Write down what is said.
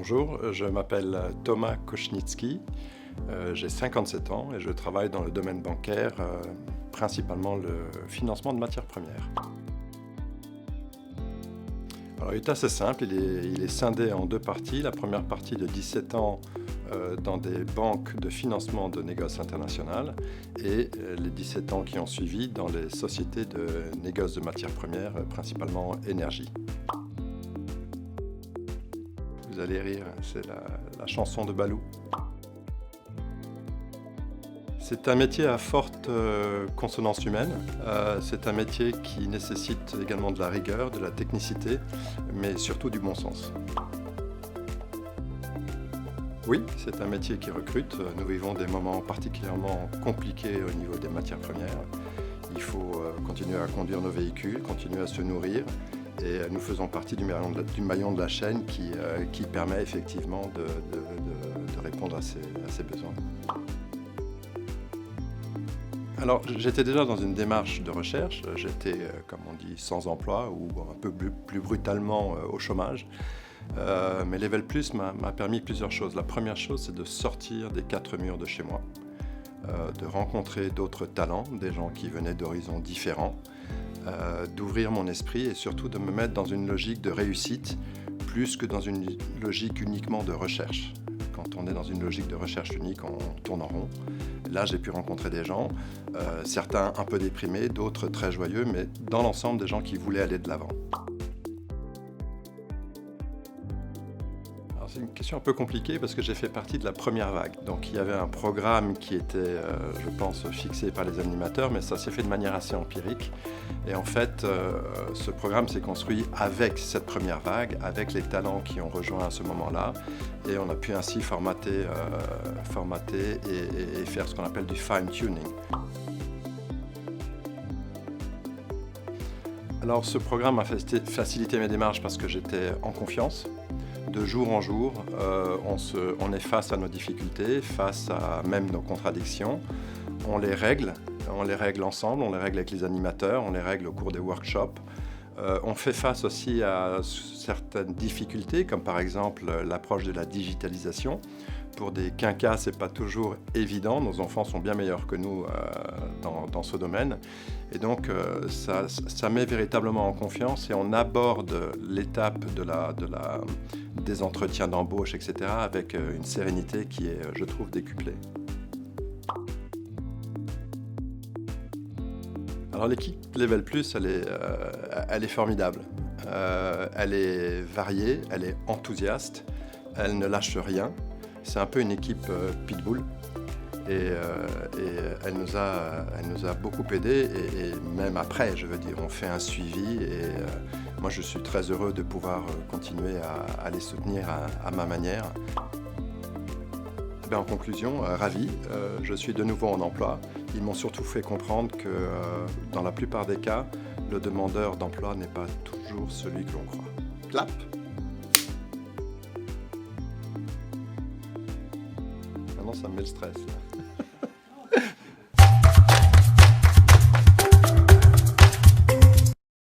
Bonjour, je m'appelle Thomas Kochnitsky, j'ai 57 ans et je travaille dans le domaine bancaire, principalement le financement de matières premières. Alors, il est assez simple, il est scindé en deux parties. La première partie de 17 ans dans des banques de financement de négoce international et les 17 ans qui ont suivi dans les sociétés de négoce de matières premières, principalement énergie. Vous allez rire, c'est la chanson de Balou. C'est un métier à forte consonance humaine. C'est un métier qui nécessite également de la rigueur, de la technicité, mais surtout du bon sens. Oui, c'est un métier qui recrute. Nous vivons des moments particulièrement compliqués au niveau des matières premières. Il faut continuer à conduire nos véhicules, continuer à se nourrir. Et nous faisons partie du maillon de la chaîne qui permet effectivement de répondre à ces besoins. Alors, j'étais déjà dans une démarche de recherche. J'étais, comme on dit, sans emploi ou un peu plus brutalement au chômage. Mais Level Plus m'a permis plusieurs choses. La première chose, c'est de sortir des quatre murs de chez moi, de rencontrer d'autres talents, des gens qui venaient d'horizons différents, d'ouvrir mon esprit et surtout de me mettre dans une logique de réussite plus que dans une logique uniquement de recherche. Quand on est dans une logique de recherche unique, on tourne en rond. Là, j'ai pu rencontrer des gens, certains un peu déprimés, d'autres très joyeux, mais dans l'ensemble, des gens qui voulaient aller de l'avant. C'est une question un peu compliquée parce que j'ai fait partie de la première vague. Donc il y avait un programme qui était, je pense, fixé par les animateurs, mais ça s'est fait de manière assez empirique. Et en fait, ce programme s'est construit avec cette première vague, avec les talents qui ont rejoint à ce moment-là. Et on a pu ainsi formater et faire ce qu'on appelle du fine-tuning. Alors ce programme a facilité mes démarches parce que j'étais en confiance. De jour en jour, on est face à nos difficultés, face à même nos contradictions. On les règle ensemble, on les règle avec les animateurs, on les règle au cours des workshops. On fait face aussi à certaines difficultés, comme par exemple l'approche de la digitalisation. Pour des quinquas, ce n'est pas toujours évident. Nos enfants sont bien meilleurs que nous dans ce domaine. Et donc, ça met véritablement en confiance et on aborde l'étape des entretiens d'embauche, etc., avec une sérénité qui est, je trouve, décuplée. Alors l'équipe Level Plus, elle est formidable. Elle est variée, elle est enthousiaste, elle ne lâche rien. C'est un peu une équipe pitbull et elle nous a beaucoup aidés et même après, je veux dire, on fait un suivi et moi je suis très heureux de pouvoir continuer à les soutenir à ma manière. En conclusion, ravi, je suis de nouveau en emploi. Ils m'ont surtout fait comprendre que dans la plupart des cas, le demandeur d'emploi n'est pas toujours celui que l'on croit. Clap! Maintenant, ça me met le stress.